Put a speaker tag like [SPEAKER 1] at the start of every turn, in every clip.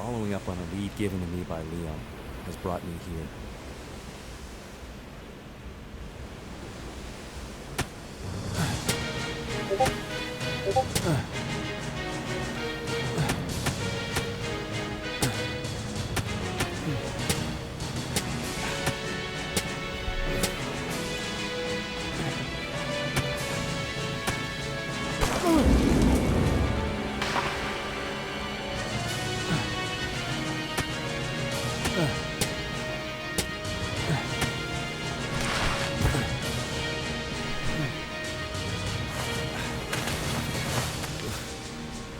[SPEAKER 1] Following up on a lead given to me by Leon has brought me here.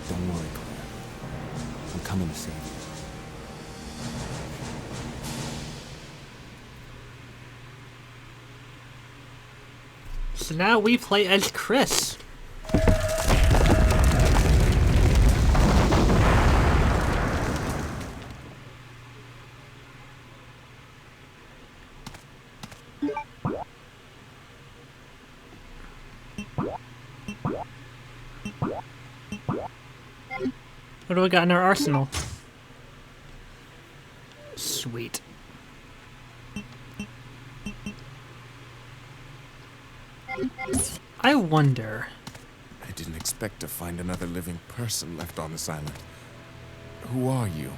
[SPEAKER 1] Don't worry, Claire. I'm coming to save you.
[SPEAKER 2] So now we play as Chris. What do we got in our arsenal? Sweet. I wonder...
[SPEAKER 3] I didn't expect to find another living person left on this island. Who are you?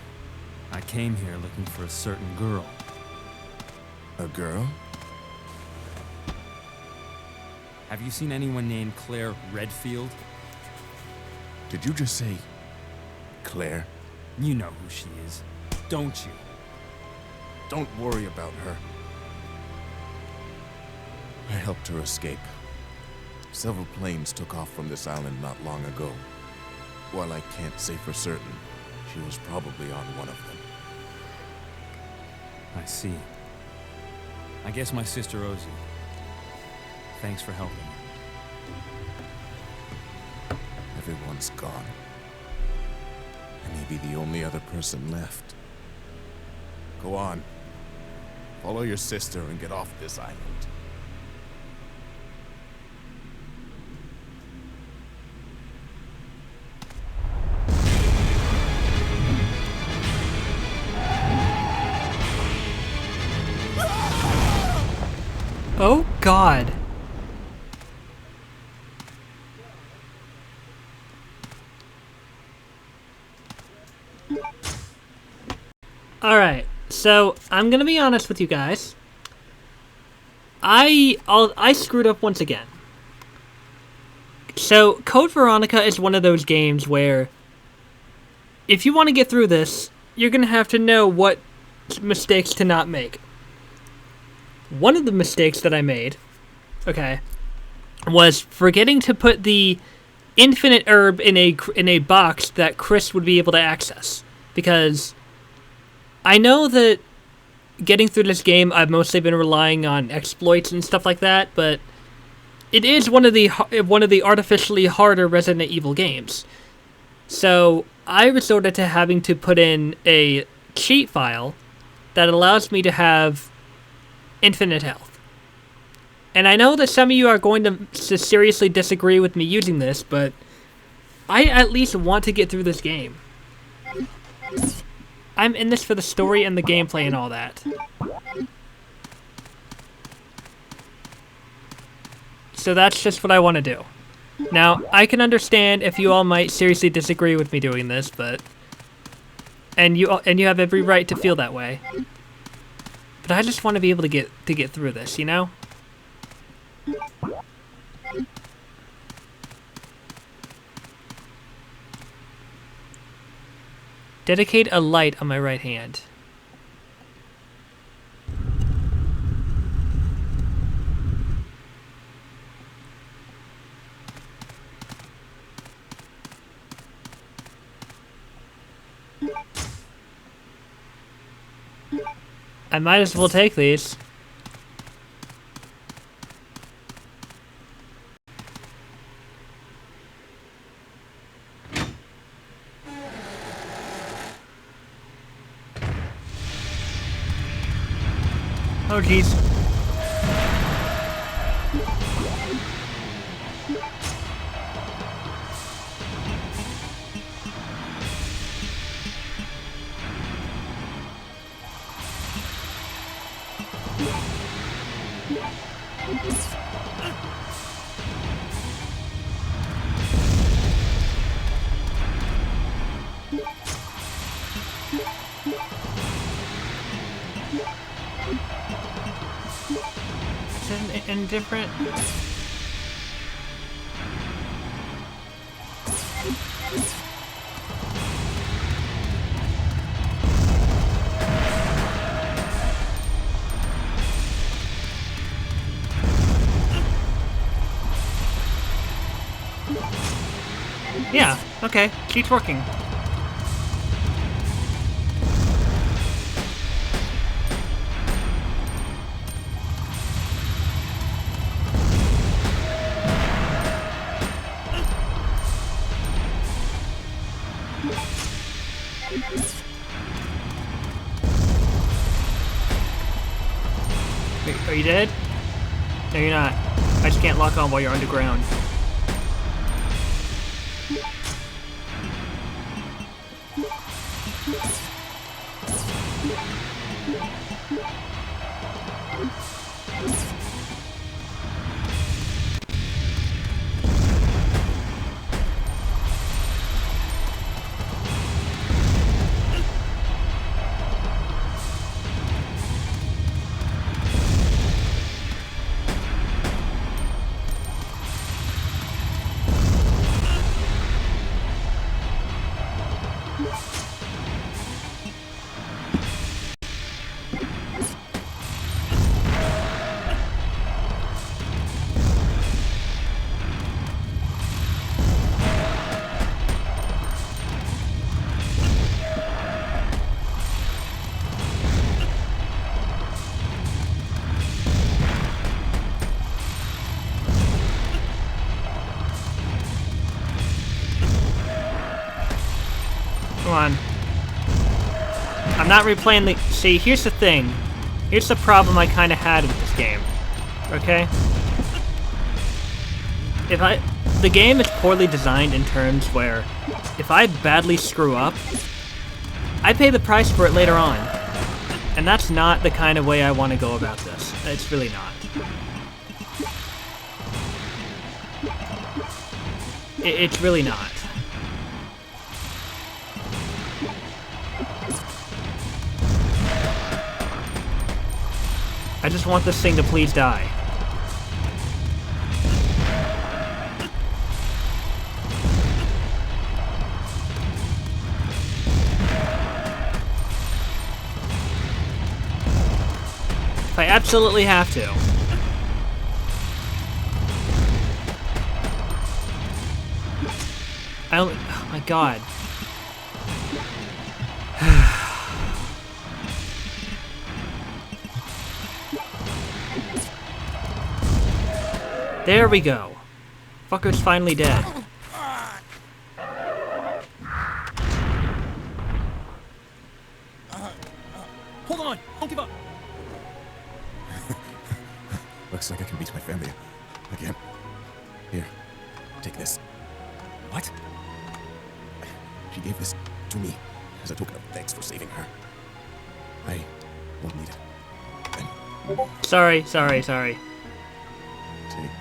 [SPEAKER 1] I came here looking for a certain girl.
[SPEAKER 3] A girl?
[SPEAKER 1] Have you seen anyone named Claire Redfield?
[SPEAKER 3] Did you just say... Claire?
[SPEAKER 1] You know who she is, don't you?
[SPEAKER 3] Don't worry about her. I helped her escape. Several planes took off from this island not long ago. While I can't say for certain, she was probably on one of them.
[SPEAKER 1] I see. I guess my sister owes you. Thanks for helping me.
[SPEAKER 3] Everyone's gone. I may be the only other person left. Go on. Follow your sister and get off this island.
[SPEAKER 2] Oh, God. Alright, so I'm gonna be honest with you guys. I screwed up once again. So, Code Veronica is one of those games where if you want to get through this, you're gonna have to know what mistakes to not make. One of the mistakes that I made, okay, was forgetting to put the infinite herb in a box that Chris would be able to access. Because I know that getting through this game, I've mostly been relying on exploits and stuff like that, but it is one of the artificially harder Resident Evil games. So I resorted to having to put in a cheat file that allows me to have infinite health. And I know that some of you are going to seriously disagree with me using this, but I at least want to get through this game. I'm in this for the story and the gameplay and all that. So that's just what I want to do. Now, I can understand if you all might seriously disagree with me doing this, but... And you have every right to feel that way. But I just want to be able to get through this, you know? Dedicate a light on my right hand. I might as well take these. Oh, jeez. Is it indifferent? Yeah, okay, keeps working. Wait, are you dead? No, you're not. I just can't lock on while you're underground. Come on. I'm not replaying the... See, here's the thing. Here's the problem I kind of had with this game. Okay? The game is poorly designed in terms where if I badly screw up, I pay the price for it later on. And that's not the kind of way I want to go about this. It's really not. It's really not. I just want this thing to please die. If I absolutely have to. Oh my god. There we go. Fucker's finally dead.
[SPEAKER 1] Hold on! Don't give up!
[SPEAKER 3] Looks like I can reach my family again. Here, take this.
[SPEAKER 1] What?
[SPEAKER 3] She gave this to me as a token of thanks for saving her. I won't need it. Then
[SPEAKER 2] Sorry.
[SPEAKER 3] take it.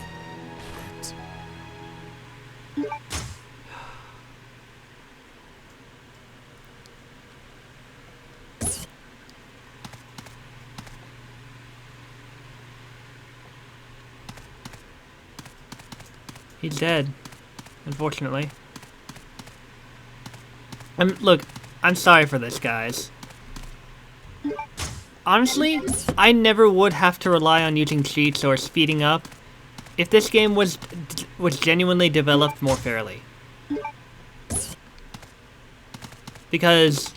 [SPEAKER 2] He's dead, unfortunately. Look, I'm sorry for this, guys. Honestly, I never would have to rely on using cheats or speeding up if this game was genuinely developed more fairly. Because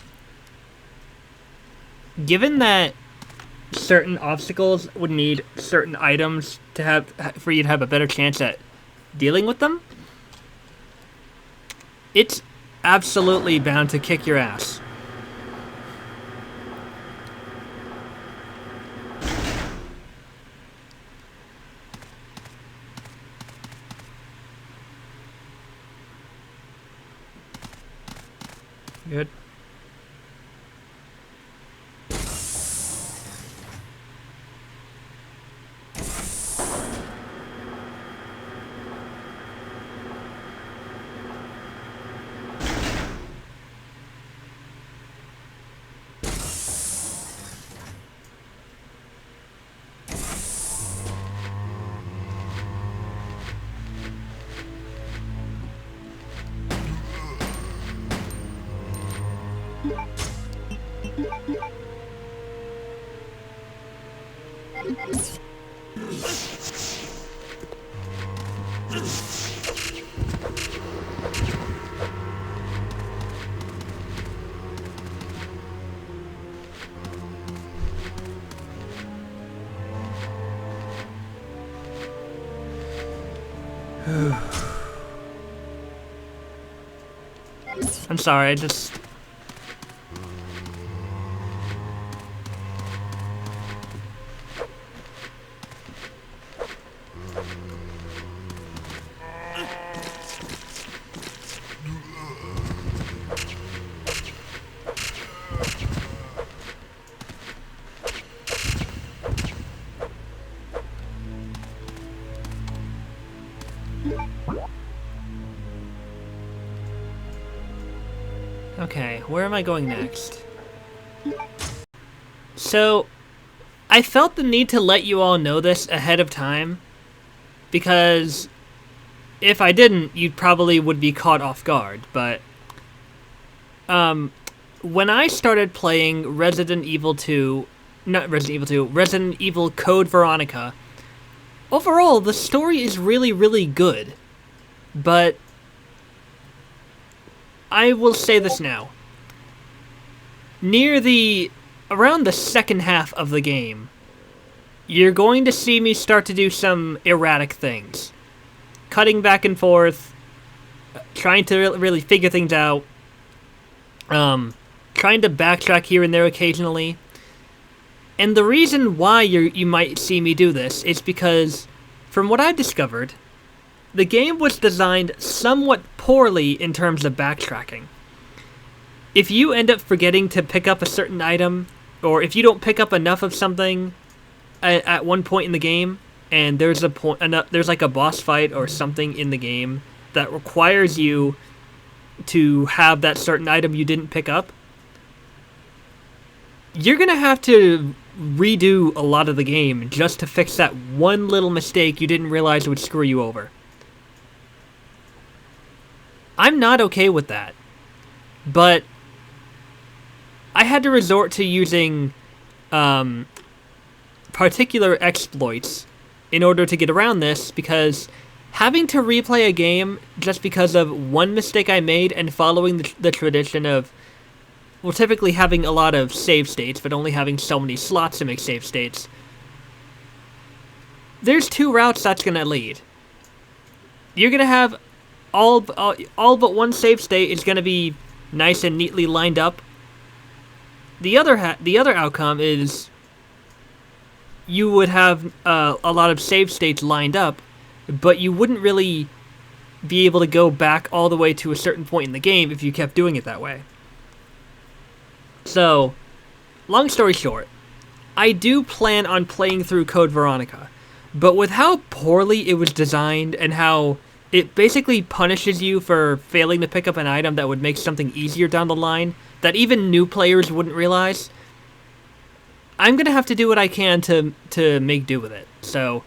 [SPEAKER 2] given that certain obstacles would need certain items to have for you to have a better chance at dealing with them, it's absolutely bound to kick your ass. Good. I'm sorry, I just... Okay, where am I going next? So, I felt the need to let you all know this ahead of time, because if I didn't, you probably would be caught off guard, but when I started playing Resident Evil Code Veronica, overall, the story is really, really good, but I will say this now. Around the second half of the game, you're going to see me start to do some erratic things. Cutting back and forth, trying to really figure things out, trying to backtrack here and there occasionally. And the reason why you might see me do this is because, from what I've discovered, the game was designed somewhat poorly in terms of backtracking. If you end up forgetting to pick up a certain item, or if you don't pick up enough of something at one point in the game, and there's like a boss fight or something in the game that requires you to have that certain item you didn't pick up, you're gonna have to redo a lot of the game just to fix that one little mistake you didn't realize would screw you over. I'm not okay with that, but I had to resort to using particular exploits in order to get around this, because having to replay a game just because of one mistake I made and following the tradition of, well, typically having a lot of save states, but only having so many slots to make save states, there's two routes that's going to lead. You're going to have all but one save state is going to be nice and neatly lined up. The other outcome is you would have a lot of save states lined up, but you wouldn't really be able to go back all the way to a certain point in the game if you kept doing it that way. So, long story short, I do plan on playing through Code Veronica, but with how poorly it was designed and how it basically punishes you for failing to pick up an item that would make something easier down the line that even new players wouldn't realize, I'm going to have to do what I can to make do with it. So,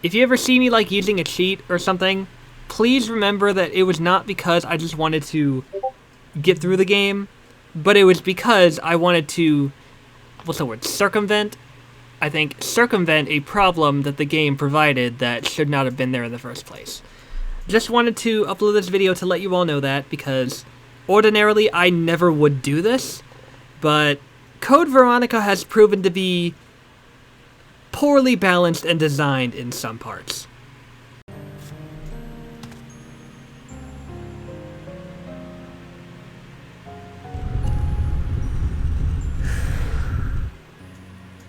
[SPEAKER 2] if you ever see me like using a cheat or something, please remember that it was not because I just wanted to get through the game, but it was because I wanted to, circumvent a problem that the game provided that should not have been there in the first place. Just wanted to upload this video to let you all know that, because ordinarily I never would do this, but Code Veronica has proven to be poorly balanced and designed in some parts.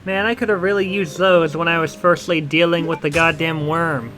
[SPEAKER 2] Man, I could have really used those when I was firstly dealing with the goddamn worm.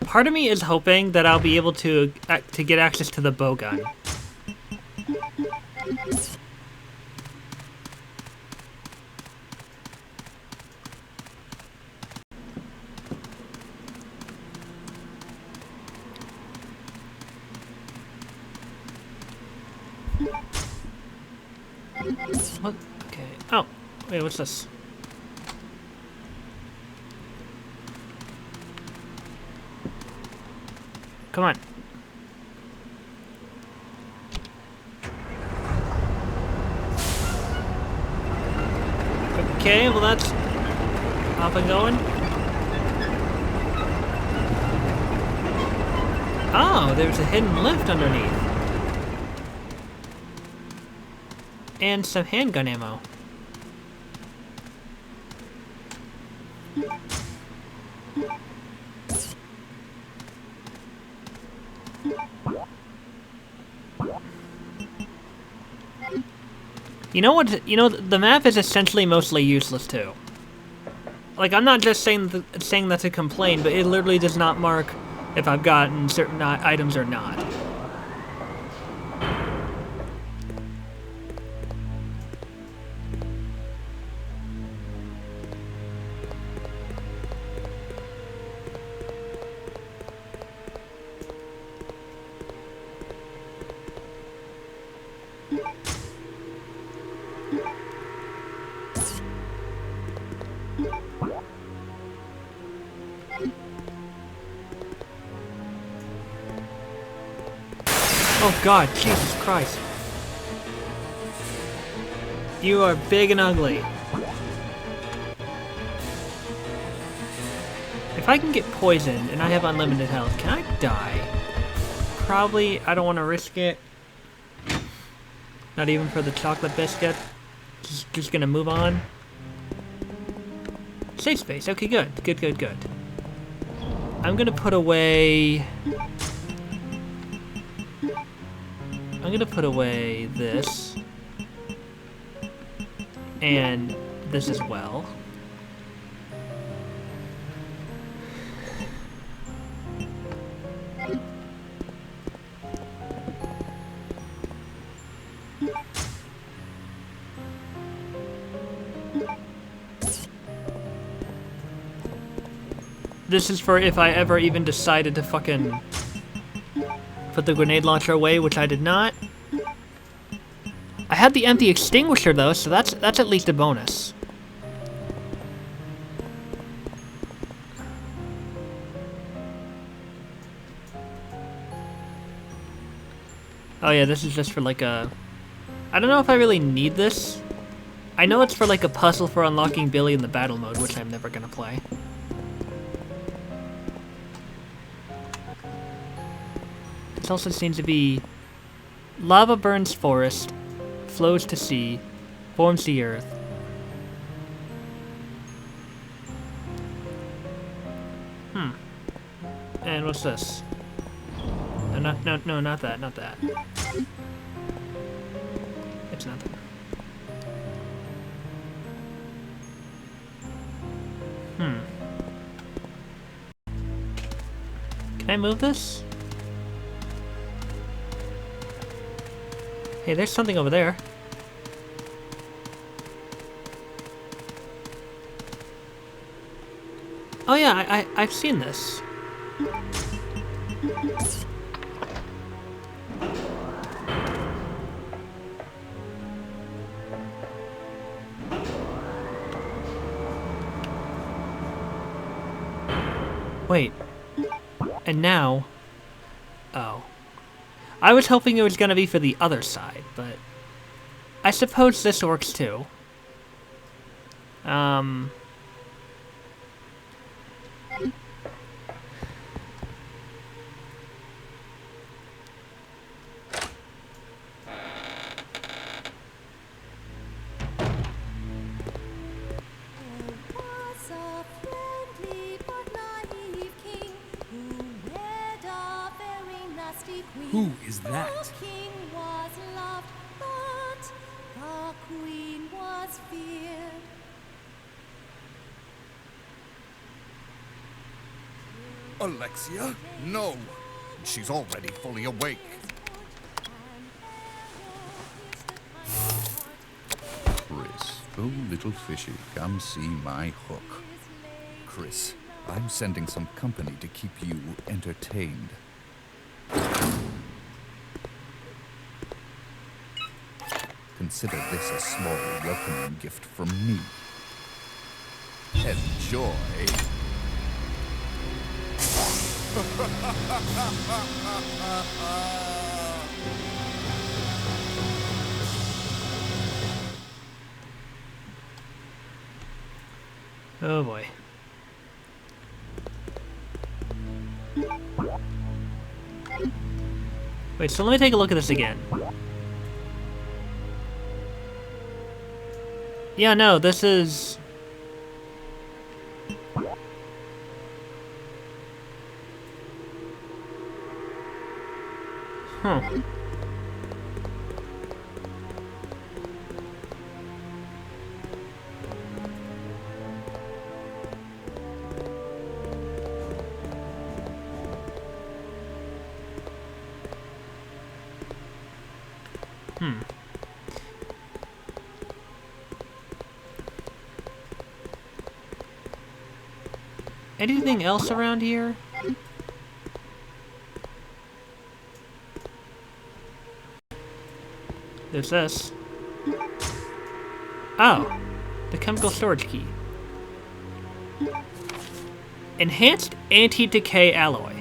[SPEAKER 2] Part of me is hoping that I'll be able to get access to the bow gun. What? Okay. Oh, wait, what's this? Come on. Okay, well that's up and going. Oh, there's a hidden lift underneath. And some handgun ammo. You know what? You know, the map is essentially mostly useless too. Like, I'm not just saying that to complain, but it literally does not mark if I've gotten certain items or not. Oh god, Jesus Christ. You are big and ugly. If I can get poisoned and I have unlimited health, can I die? Probably. I don't want to risk it. Not even for the chocolate biscuit. Just gonna move on. Safe space. Okay, good. Good. I'm gonna put away... I'm gonna put away this. And this as well. This is for if I ever even decided to fucking put the grenade launcher away, which I did not. I had the empty extinguisher though, so that's at least a bonus. Oh yeah, this is just for like a... I don't know if I really need this. I know it's for like a puzzle for unlocking Billy in the battle mode, which I'm never gonna play. This also seems to be... Lava burns forest, flows to sea, forms the earth. And what's this? No, not that. It's nothing. Can I move this? Hey, there's something over there. Oh yeah, I've seen this. Wait. And now... Oh. I was hoping it was gonna be for the other side, but... I suppose this works too.
[SPEAKER 1] Who is that?
[SPEAKER 4] The king was loved, but the queen was feared.
[SPEAKER 3] Alexia? No! She's already fully awake.
[SPEAKER 5] Oh, little fishy, come see my hook. Chris, I'm sending some company to keep you entertained. Consider this a small welcoming gift from me. Enjoy.
[SPEAKER 2] Oh boy. Wait, so let me take a look at this again. Yeah, no, this is... Huh. Anything else around here? There's this. Oh, the chemical storage key. Enhanced anti-decay alloy.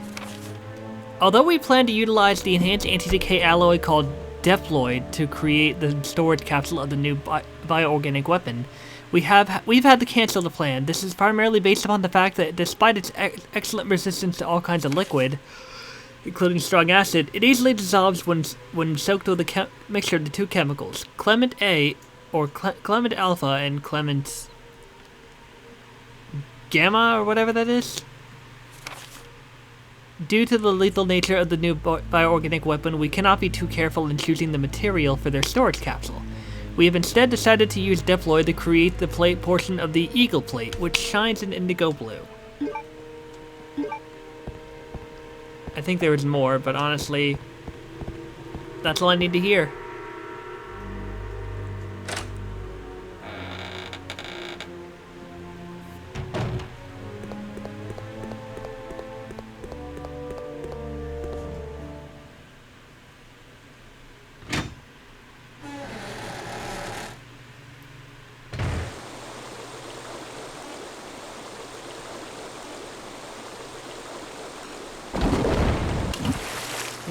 [SPEAKER 2] Although we plan to utilize the enhanced anti-decay alloy called Deploid to create the storage capsule of the new bioorganic weapon, we've had to cancel the plan. This is primarily based upon the fact that despite its excellent resistance to all kinds of liquid, including strong acid, it easily dissolves when soaked with a mixture of the two chemicals, Clement A, or Clement Alpha, and Clement Gamma, or whatever that is. Due to the lethal nature of the new bioorganic weapon, we cannot be too careful in choosing the material for their storage capsule. We have instead decided to use Deploid to create the plate portion of the Eagle Plate, which shines in indigo blue. I think there was more, but honestly, that's all I need to hear.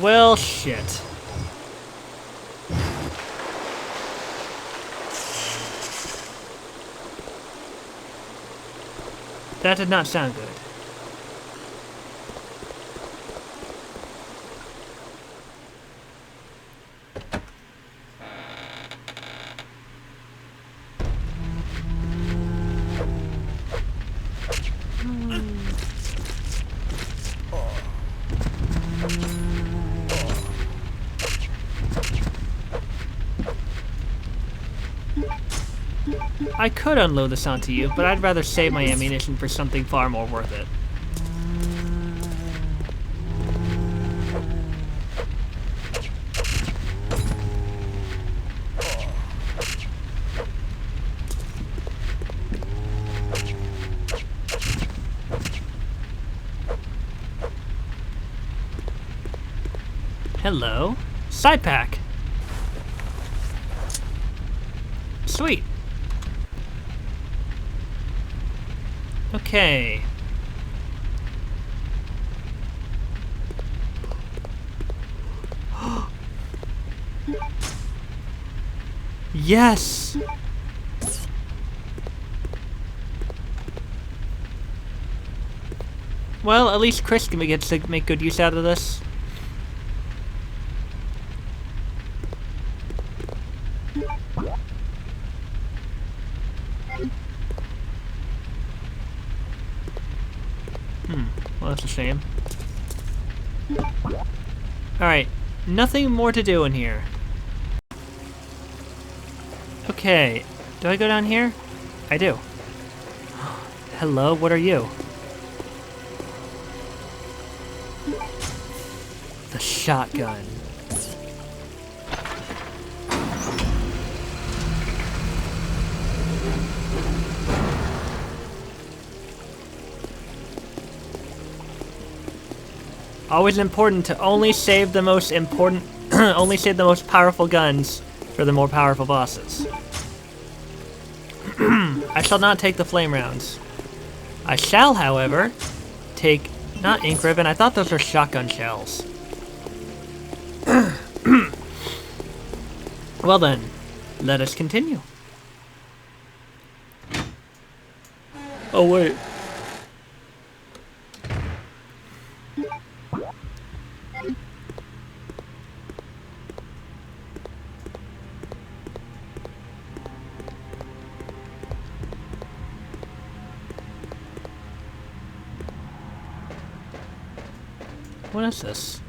[SPEAKER 2] Well, shit. That did not sound good. I could unload this onto you, but I'd rather save my ammunition for something far more worth it. Hello. Side pack. Sweet. Okay. Yes! Well, at least Chris can get to make good use out of this. Well, that's a shame. Alright, nothing more to do in here. Okay, do I go down here? I do. Hello, what are you? The shotgun. Always important to only save the most important, only save the most powerful guns for the more powerful bosses. I shall not take the flame rounds. I shall, however, take, not ink ribbon, I thought those were shotgun shells. Well then, let us continue. Oh wait. What is this?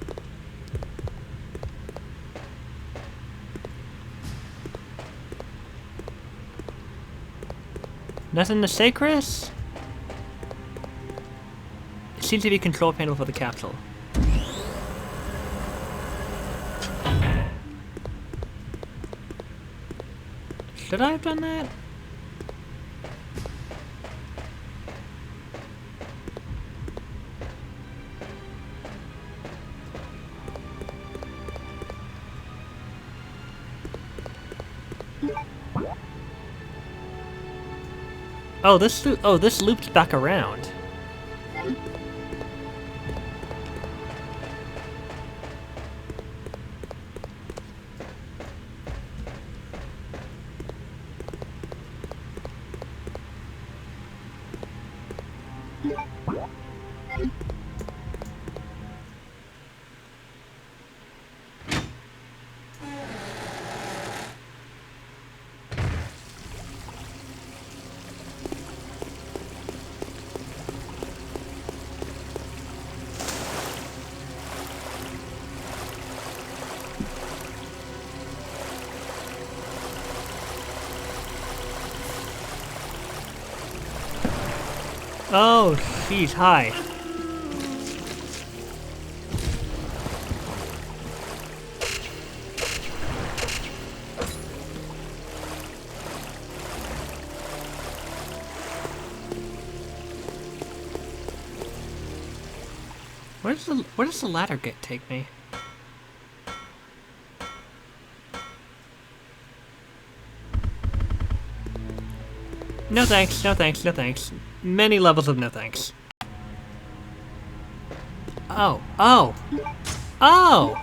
[SPEAKER 2] Nothing to say, Chris? It seems to be a control panel for the capsule. Should I have done that? Oh, this loops back around. Oh, jeez, hi. Where does the ladder take me? No thanks, no thanks, no thanks. Many levels of no thanks. Oh, oh! Oh!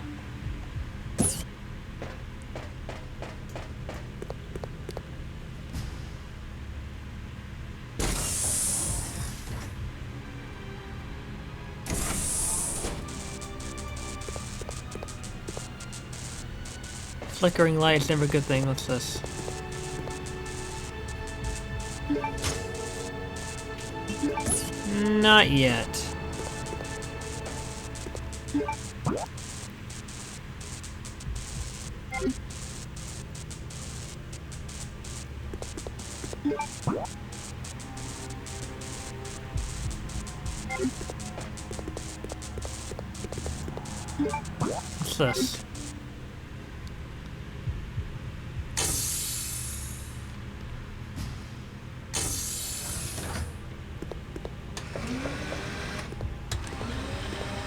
[SPEAKER 2] Flickering light is never a good thing. What's this? Not yet. What's this?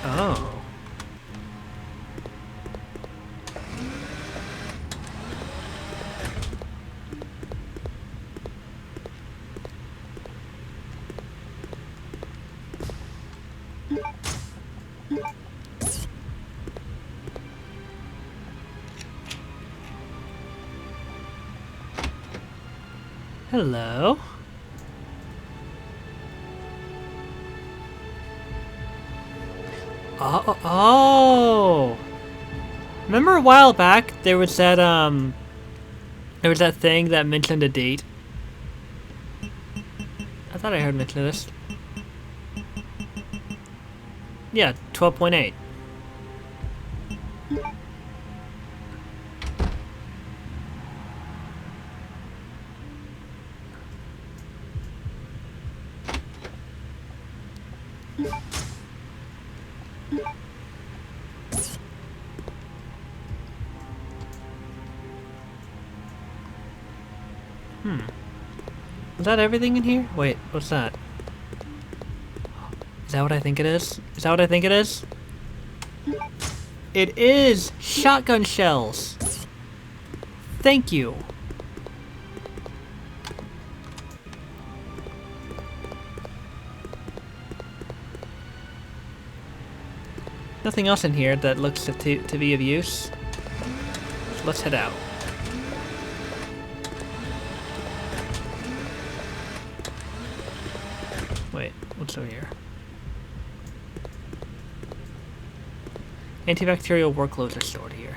[SPEAKER 2] Oh. Hello. Oh. Remember a while back there was that thing that mentioned a date. I thought I heard mention of this. Yeah, 12.8. Is that everything in here? Wait, what's that? Is that what I think it is? Is that what I think it is? It is shotgun shells. Thank you. Nothing else in here that looks to be of use. So let's head out. Wait, what's over here? Antibacterial workloads are stored here.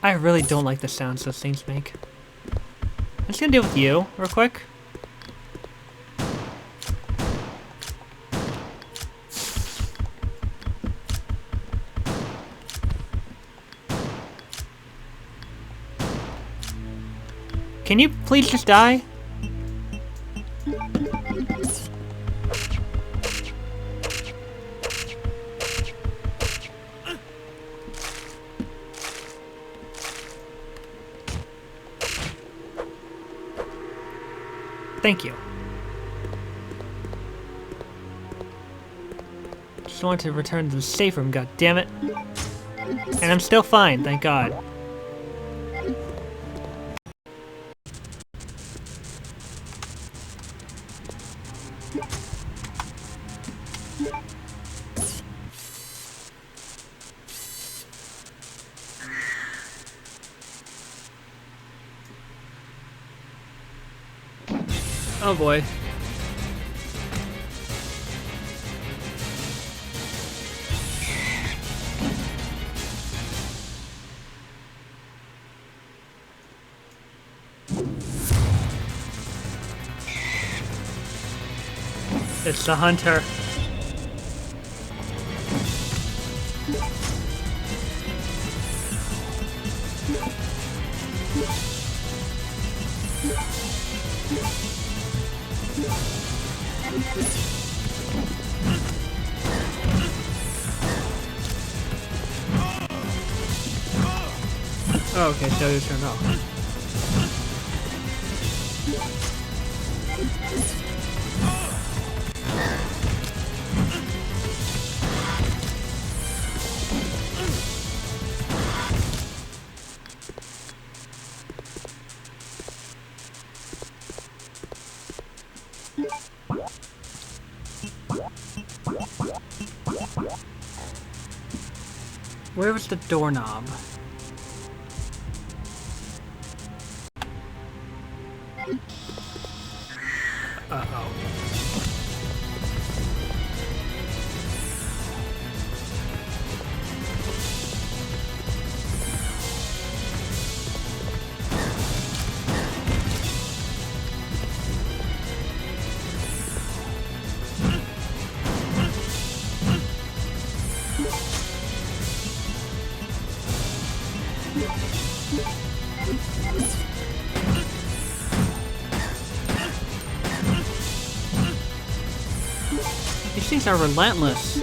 [SPEAKER 2] I really don't like the sounds those things make. I'm just gonna deal with you real quick. Can you please just die? Thank you. Just wanted to return to the safe room, god damn it. And I'm still fine, thank God. Oh boy. It's the hunter. Oh, okay, so you turned off. Where was the doorknob? Uh-oh. These things are relentless.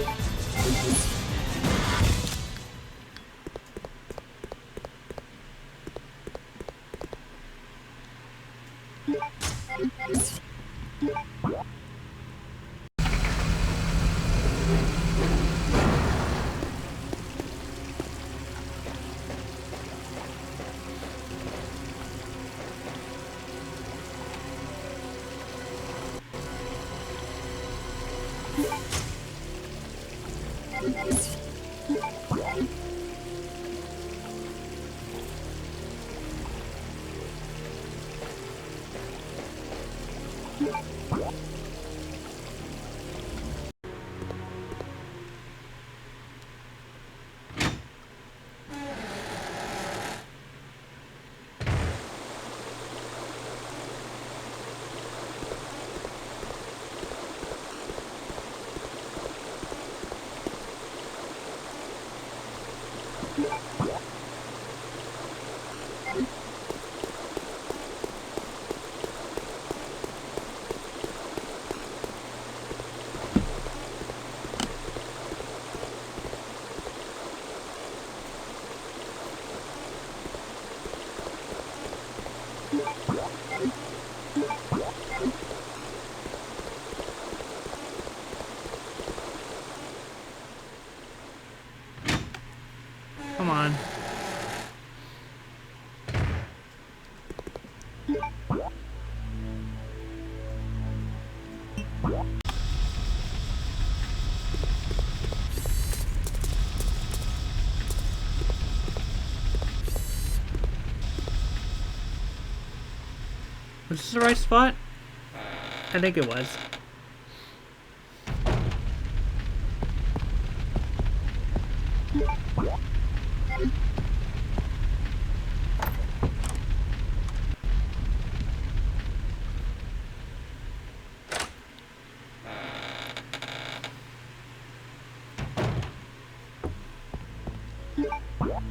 [SPEAKER 2] on. Was this the right spot? I think it was.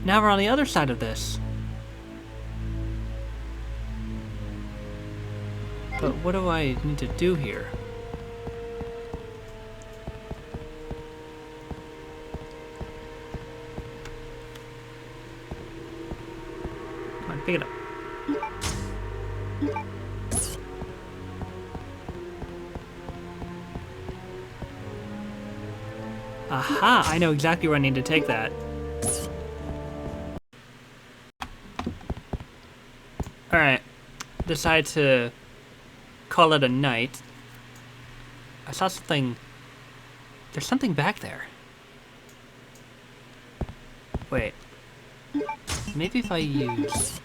[SPEAKER 2] Now we're on the other side of this. But what do I need to do here? Come on, pick it up. Aha! I know exactly where I need to take that. Alright. Decide to call it a night. I saw something. There's something back there. Wait. Maybe if I use...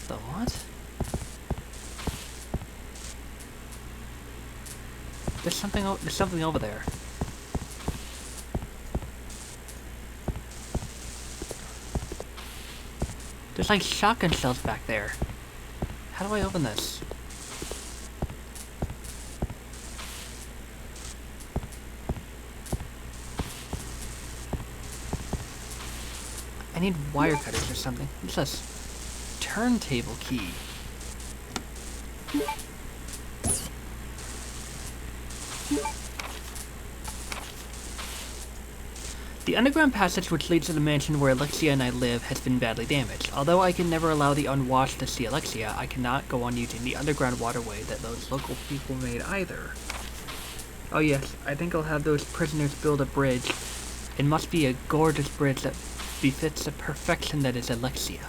[SPEAKER 2] The what? There's something over there. There's like shotgun shells back there. How do I open this? I need wire cutters or something. What's this? Turntable key. The underground passage which leads to the mansion where Alexia and I live has been badly damaged. Although I can never allow the unwashed to see Alexia, I cannot go on using the underground waterway that those local people made either. Oh yes, I think I'll have those prisoners build a bridge. It must be a gorgeous bridge that befits the perfection that is Alexia.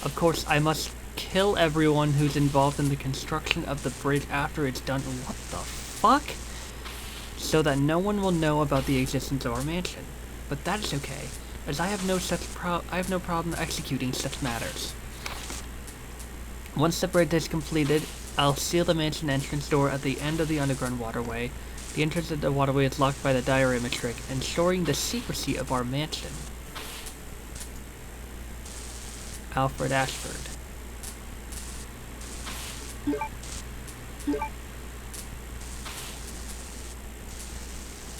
[SPEAKER 2] Of course, I must kill everyone who's involved in the construction of the bridge after it's done. What the fuck? So that no one will know about the existence of our mansion. But that is okay, as I have no problem executing such matters. Once the bridge is completed, I'll seal the mansion entrance door at the end of the underground waterway. The entrance of the waterway is locked by the diorama trick, ensuring the secrecy of our mansion. Alfred Ashford.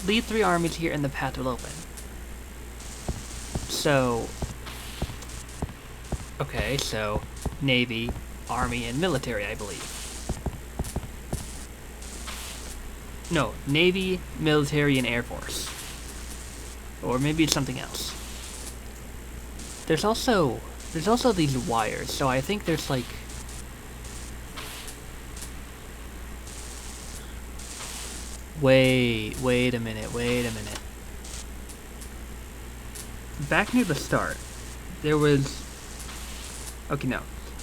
[SPEAKER 2] Lead 3 armies here and the path will open. So... Okay, so... Navy, Army, and military, I believe. No, Navy, military, and Air Force. Or maybe it's something else. There's also these wires, so I think there's like... Wait a minute. Back near the start, there was... Okay, no.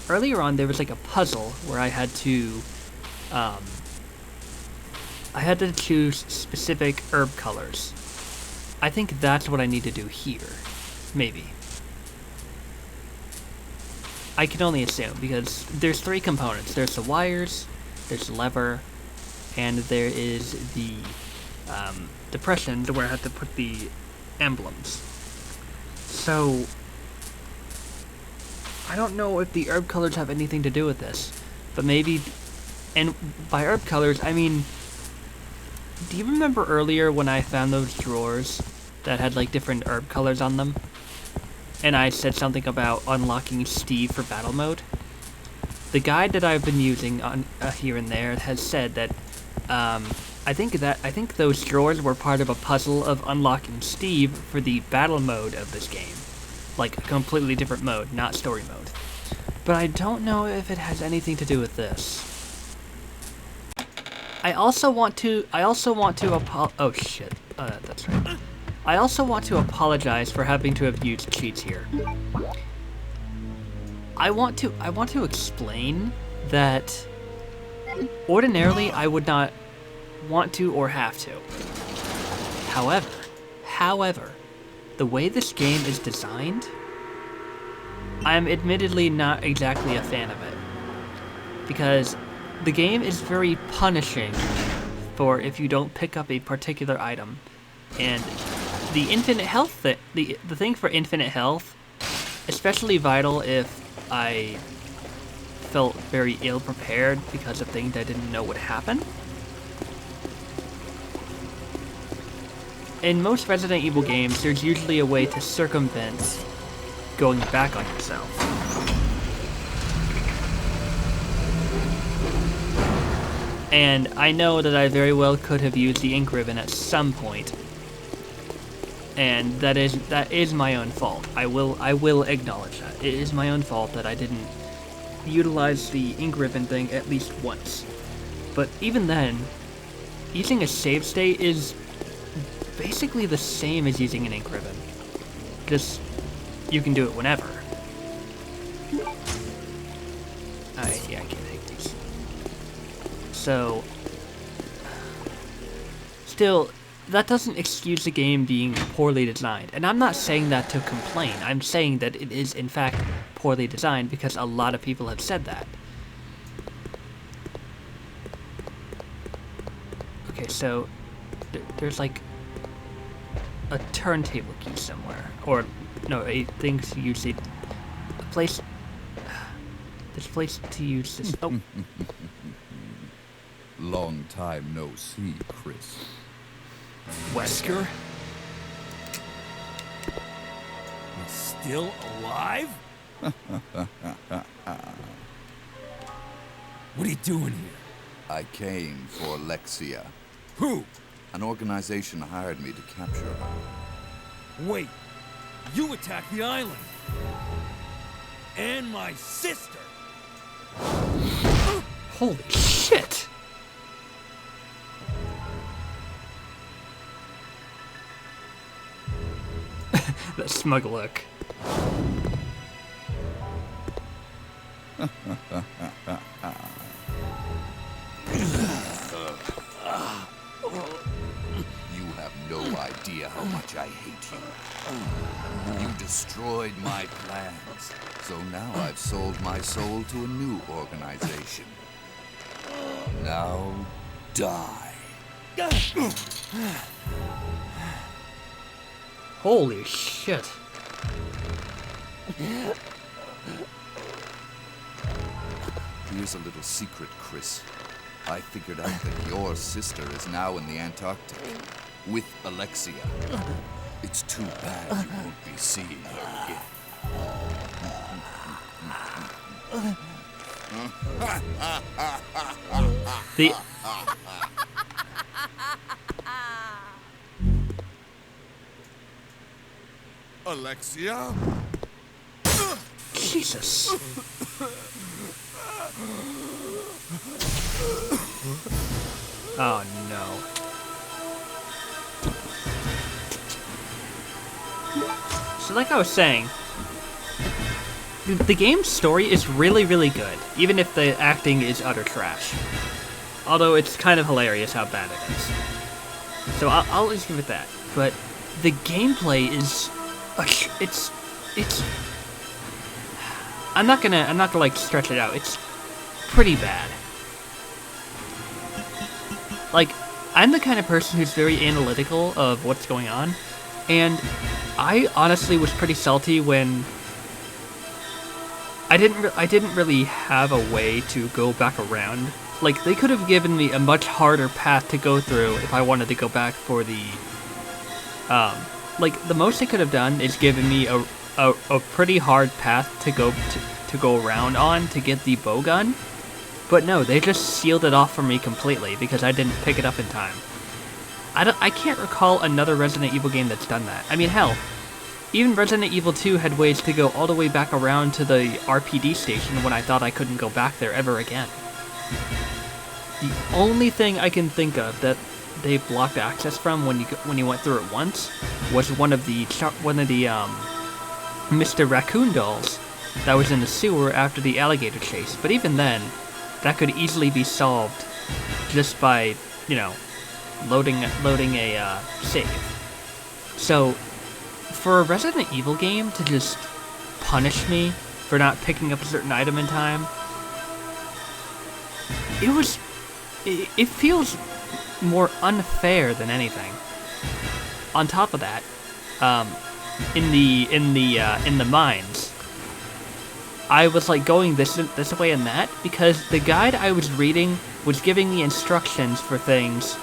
[SPEAKER 2] Earlier on, there was like a puzzle where I had to choose specific herb colors. I think that's what I need to do here. Maybe. I can only assume, because there's 3 components. There's the wires, there's the lever, and there is the depression where I have to put the emblems. So, I don't know if the herb colors have anything to do with this, but maybe, and by herb colors, I mean, do you remember earlier when I found those drawers that had like different herb colors on them? And I said something about unlocking Steve for battle mode? The guide that I've been using on here and there has said that I think those drawers were part of a puzzle of unlocking Steve for the battle mode of this game. Like, a completely different mode, not story mode. But I don't know if it has anything to do with this. I also want to oh shit. That's right. I also want to apologize for having to have used cheats here. I want to explain that ordinarily I would not want to or have to. However, the way this game is designed, I'm admittedly not exactly a fan of it. Because the game is very punishing for if you don't pick up a particular item. And the infinite health the thing for infinite health, especially vital if I felt very ill prepared because of things I didn't know would happen. In most Resident Evil games, there's usually a way to circumvent going back on yourself. And I know that I very well could have used the ink ribbon at some point. And that is my own fault. I will acknowledge that. It is my own fault that I didn't utilize the ink ribbon thing at least once. But even then, using a save state is basically the same as using an ink ribbon. Just, you can do it whenever. Yeah, I can't take these. So, still, that doesn't excuse the game being poorly designed. And I'm not saying that to complain. I'm saying that it is, in fact, poorly designed because a lot of people have said that. Okay, so there's like a turntable key somewhere. Or, no, a thing to use a place... This place to use this... Oh.
[SPEAKER 5] Long time no see, Chris.
[SPEAKER 1] Wesker? You're still alive? What are you doing here?
[SPEAKER 5] I came for Alexia.
[SPEAKER 1] Who?
[SPEAKER 5] An organization hired me to capture her.
[SPEAKER 1] Wait, you attacked the island. And my sister.
[SPEAKER 2] Holy shit! That smug look.
[SPEAKER 5] You have no idea how much I hate you. You destroyed my plans, so now I've sold my soul to a new organization. Now, die.
[SPEAKER 2] Holy shit.
[SPEAKER 5] Here's a little secret, Chris. I figured out that your sister is now in the Antarctic with Alexia. It's too bad you won't be seeing her again.
[SPEAKER 2] The...
[SPEAKER 3] Alexia?
[SPEAKER 2] Jesus. Oh no. So like I was saying, the game's story is really, really good, even if the acting is utter trash. Although it's kind of hilarious how bad it is. So I'll just give it that. But the gameplay is... It's... I'm not gonna like stretch it out. It's pretty bad. Like, I'm the kind of person who's very analytical of what's going on, and I honestly was pretty salty when I didn't really have a way to go back around. Like, they could have given me a much harder path to go through if I wanted to go back for the like, the most they could have done is given me a pretty hard path to go around on to get the bow gun. But no, they just sealed it off for me completely because I didn't pick it up in time. I can't recall another Resident Evil game that's done that. I mean, hell, even Resident Evil 2 had ways to go all the way back around to the RPD station when I thought I couldn't go back there ever again. The only thing I can think of that they blocked access from when you went through it once was one of the Mr. Raccoon dolls that was in the sewer after the alligator chase. But even then, that could easily be solved just by, loading a save. So, for a Resident Evil game to just punish me for not picking up a certain item in time, it feels more unfair than anything. On top of that, in the mines, I was like going this way and that because the guide I was reading was giving me instructions for things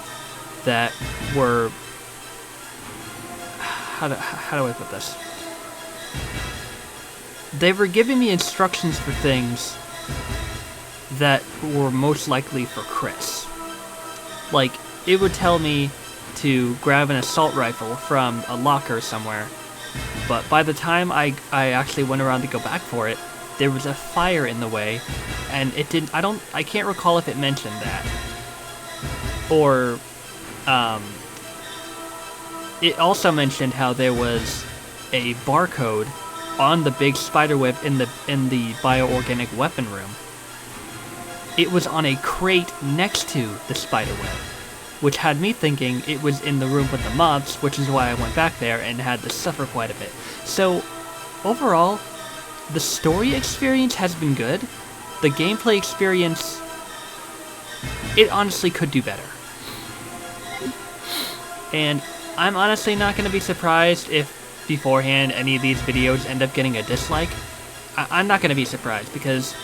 [SPEAKER 2] that were how do I put this? They were giving me instructions for things that were most likely for Chris. Like, it would tell me to grab an assault rifle from a locker somewhere, but by the time I actually went around to go back for it, there was a fire in the way, and it didn't. I can't recall if it mentioned that, or it also mentioned how there was a barcode on the big spiderweb in the bioorganic weapon room. It was on a crate next to the spiderweb, which had me thinking it was in the room with the mobs, which is why I went back there and had to suffer quite a bit. So, overall, the story experience has been good. The gameplay experience, it honestly could do better. And I'm honestly not going to be surprised if beforehand any of these videos end up getting a dislike. I'm not going to be surprised because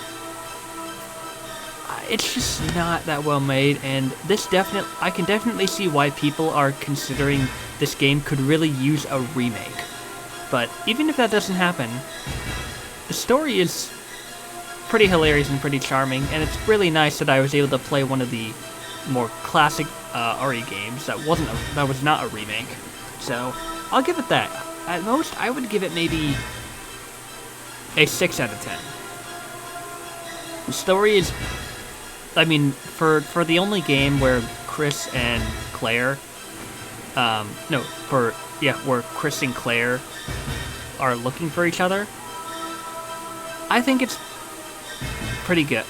[SPEAKER 2] it's just not that well made, and I can definitely see why people are considering this game could really use a remake. But even if that doesn't happen, the story is pretty hilarious and pretty charming, and it's really nice that I was able to play one of the more classic RE games that was not a remake. So I'll give it that. At most, I would give it maybe a 6 out of 10. The story is, for the only game where Chris and Claire, where Chris and Claire are looking for each other, I think it's pretty good.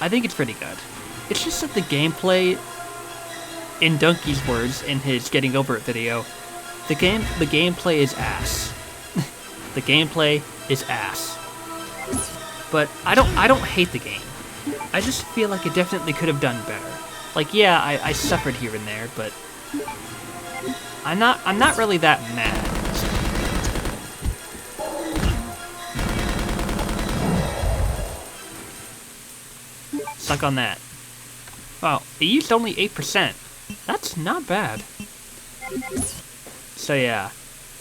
[SPEAKER 2] It's just that the gameplay, in Donkey's words in his Getting Over It video, the gameplay is ass. The gameplay is ass. But I don't hate the game. I just feel like it definitely could have done better. Like, yeah, I suffered here and there, but I'm not really that mad. Suck on that. Wow, it used only 8%. That's not bad. So yeah,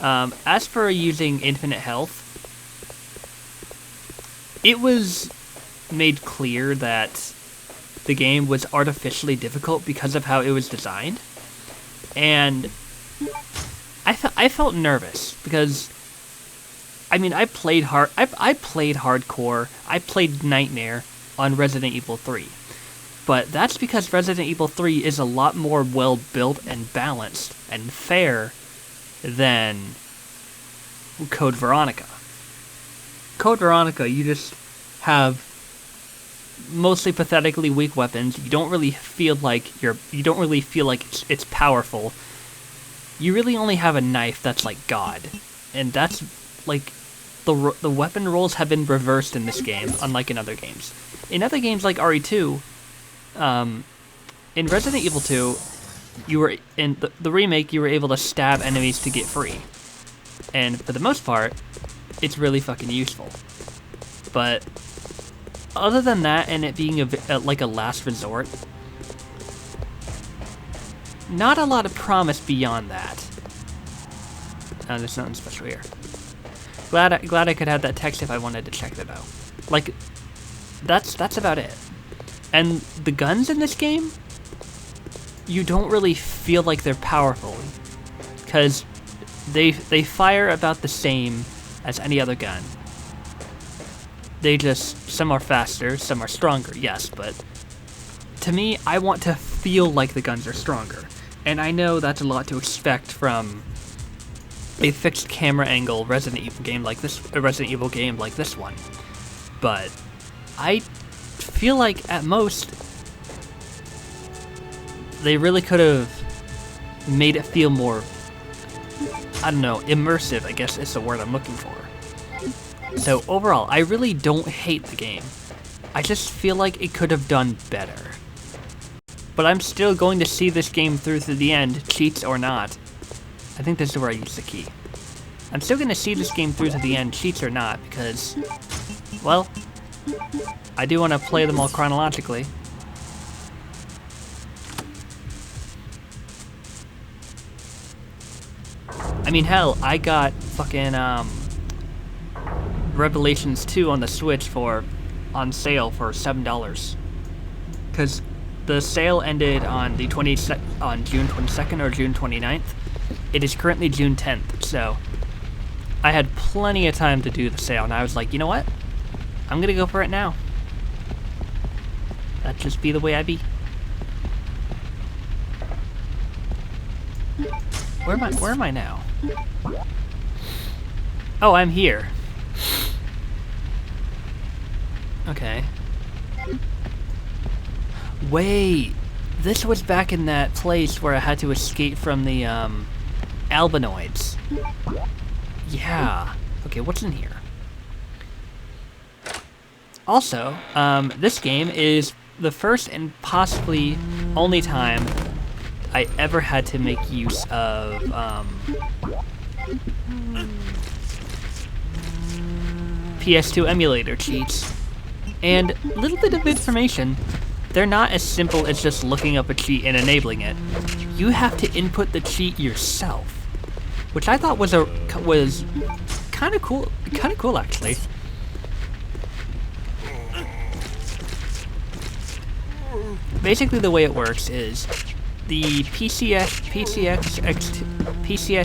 [SPEAKER 2] as for using infinite health, it was made clear that the game was artificially difficult because of how it was designed, and I felt nervous because I played hardcore. I played Nightmare on Resident Evil 3. But that's because Resident Evil 3 is a lot more well-built and balanced and fair than Code Veronica. Code Veronica, you just have mostly pathetically weak weapons. You don't really feel like it's powerful. You really only have a knife that's like God. And that's like the weapon rolls have been reversed in this game, unlike in other games. In other games like RE2, in Resident Evil 2, in the remake, you were able to stab enemies to get free. And for the most part, it's really fucking useful. But other than that, and it being like a last resort, not a lot of promise beyond that. There's nothing special here. Glad I could have that text if I wanted to check that out. Like, that's about it. And the guns in this game, you don't really feel like they're powerful, because they fire about the same as any other gun. Some are faster, some are stronger, yes, but to me, I want to feel like the guns are stronger. And I know that's a lot to expect from a fixed camera angle Resident Evil game like this one. But I feel like at most they really could have made it feel more, I don't know, immersive, I guess is the word I'm looking for. So overall, I really don't hate the game. I just feel like it could have done better. But I'm still going to see this game through to the end, cheats or not. I think this is where I use the key. I'm still going to see this game through to the end, cheats or not, because, well, I do want to play them all chronologically. I mean, hell, I got fucking, Revelations 2 on the Switch on sale for $7. Because the sale ended on on June 22nd or June 29th. It is currently June 10th, so I had plenty of time to do the sale, and I was like, you know what? I'm gonna go for it now. That just be the way I be. Where am I now? Oh, I'm here. Okay. Wait, this was back in that place where I had to escape from the, albinoids. Yeah. Okay, what's in here? Also, this game is the first and possibly only time I ever had to make use of, PS2 emulator cheats. And a little bit of information, they're not as simple as just looking up a cheat and enabling it. You have to input the cheat yourself, which I thought was kind of cool actually. Basically, the way it works is the PCS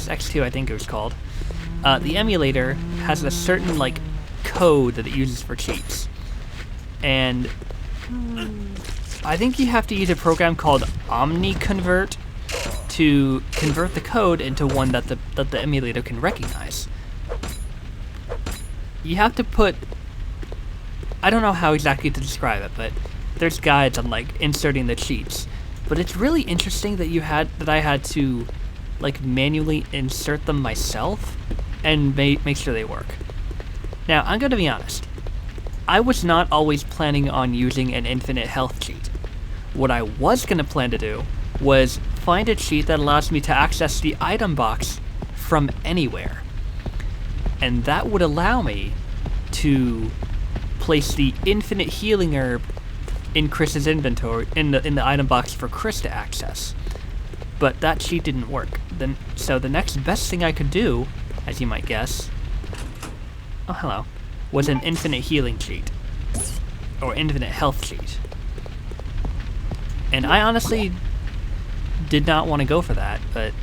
[SPEAKER 2] X2, I think it was called. The emulator has a certain like code that it uses for cheats, and I think you have to use a program called OmniConvert to convert the code into one that the emulator can recognize. You have to put, I don't know how exactly to describe it, but there's guides on like inserting the cheats. But it's really interesting that I had to like manually insert them myself and make sure they work. Now, I'm gonna be honest. I was not always planning on using an infinite health cheat. What I was gonna plan to do was find a cheat that allows me to access the item box from anywhere. And that would allow me to place the infinite healing herb in Chris's inventory, in the item box for Chris to access. But that cheat didn't work. So the next best thing I could do, as you might guess, oh hello, was an infinite healing cheat. Or infinite health cheat. And I honestly did not want to go for that, but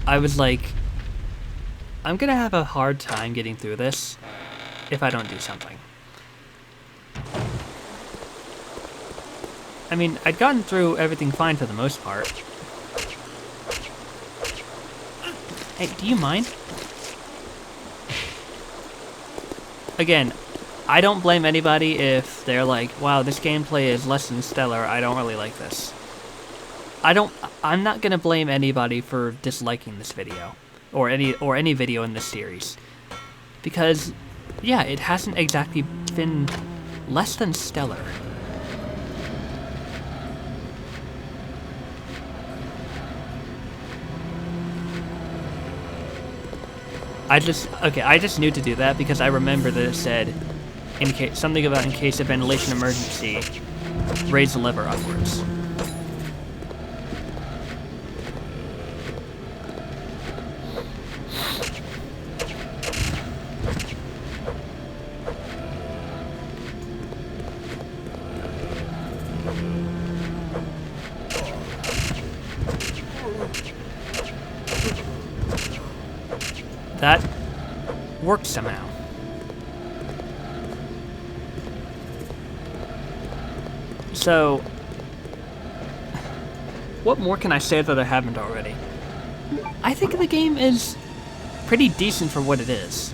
[SPEAKER 2] I was like, I'm gonna have a hard time getting through this if I don't do something. I mean, I'd gotten through everything fine for the most part. Hey, do you mind? Again, I don't blame anybody if they're like, wow, this gameplay is less than stellar, I don't really like this. I'm not gonna blame anybody for disliking this video. Or any video in this series. Because, yeah, it hasn't exactly been less than stellar. I just knew to do that because I remember that it said, something about in case of ventilation emergency, raise the lever upwards. That worked somehow. So, What more can I say that I haven't already? I think the game is pretty decent for what it is.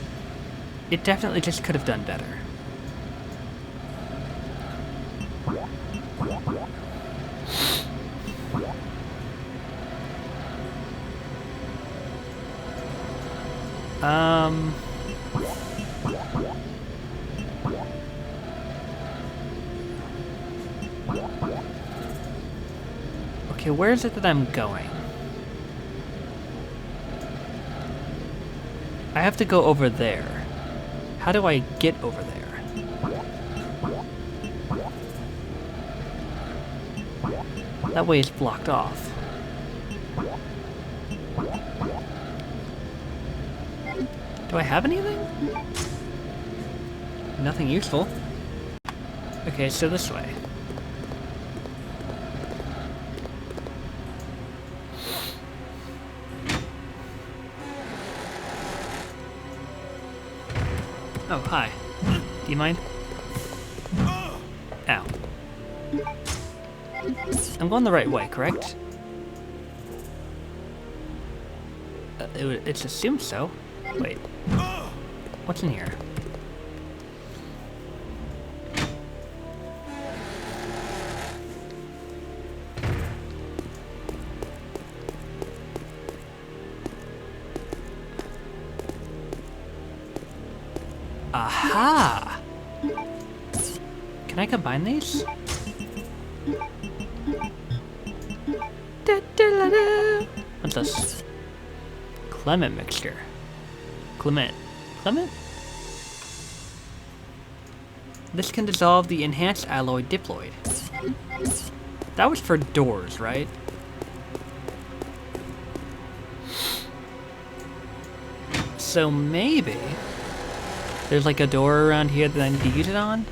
[SPEAKER 2] It definitely just could have done better. Okay, where is it that I'm going? I have to go over there. How do I get over there? That way it's blocked off. Do I have anything? Nothing useful. Okay, so this way. Oh, hi. Do you mind? Ow. I'm going the right way, correct? It's assumed so. Wait. What's in here? Aha! Can I combine these? What's this? Clement mixture. Clement. This can dissolve the enhanced alloy diploid. That was for doors, right? So maybe there's like a door around here that I need to use it on?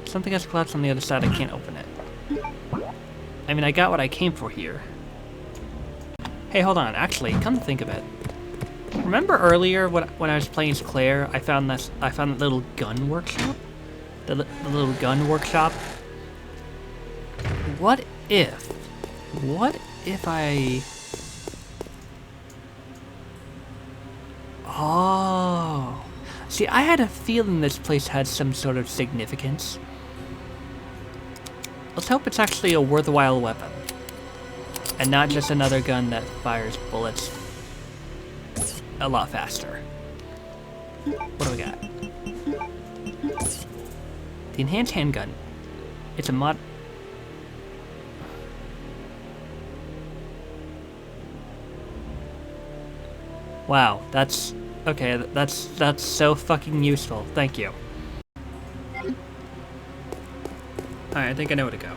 [SPEAKER 2] Something has collapsed on the other side, I can't open it. I mean, I got what I came for here. Hey, hold on, actually, come to think of it. Remember earlier when I was playing as Claire, I found that little gun workshop? The little gun workshop? What if I... Oh... See, I had a feeling this place had some sort of significance. Let's hope it's actually a worthwhile weapon. And not just another gun that fires bullets a lot faster. What do we got? The enhanced handgun. It's a mod... Wow, that's... Okay, that's so fucking useful. Thank you. Alright, I think I know where to go.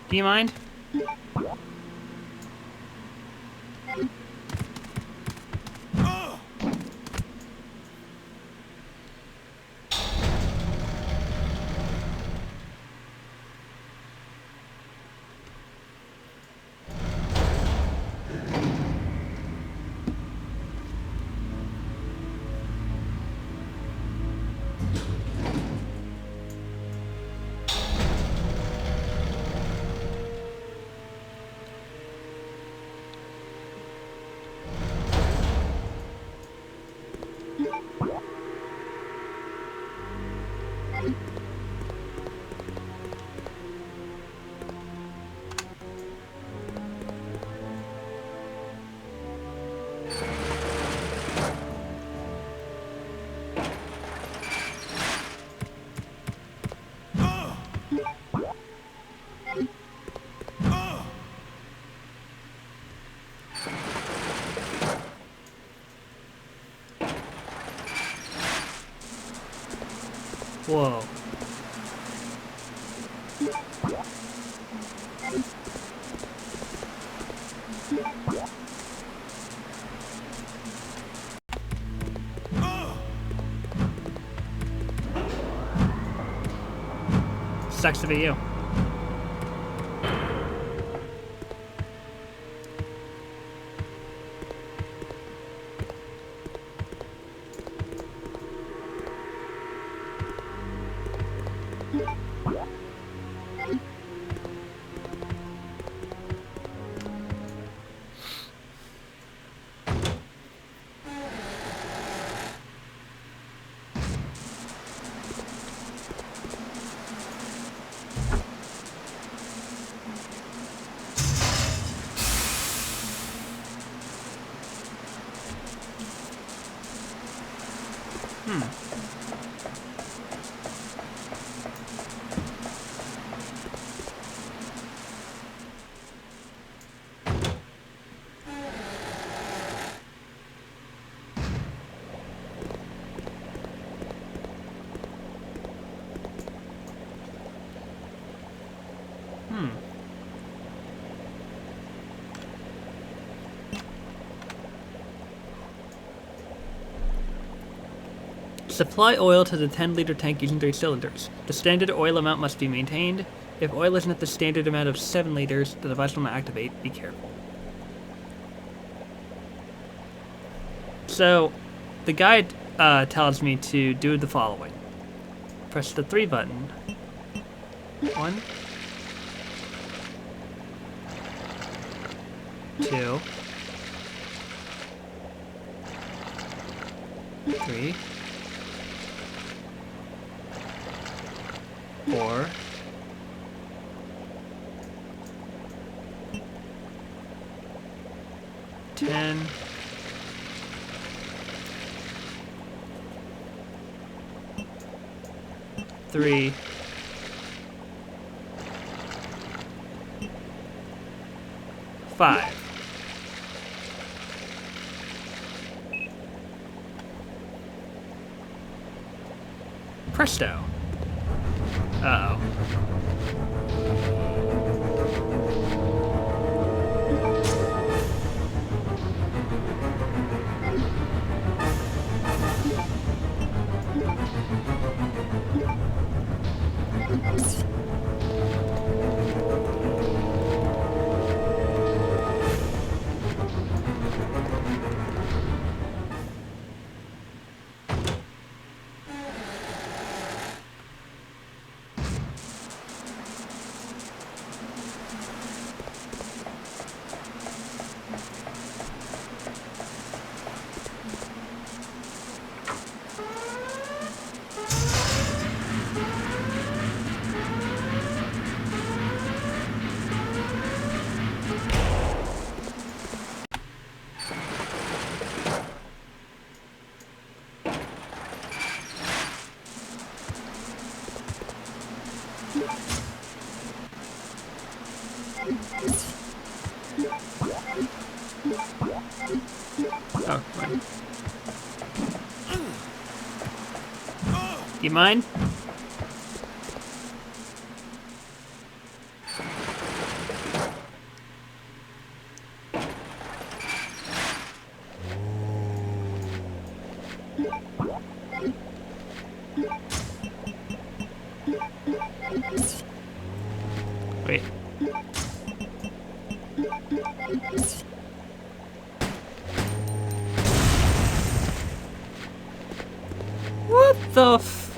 [SPEAKER 2] Do you mind? Whoa. Sucks to be you. Supply oil to the 10-liter tank using 3 cylinders. The standard oil amount must be maintained. If oil isn't at the standard amount of 7 liters, the device will not activate. Be careful. So, the guide tells me to do the following. Press the 3 button. 1, 2, 3, 4, 10, 3, 5. Presto. Uh-oh. Oh, fine. You mind? Wait. What the f...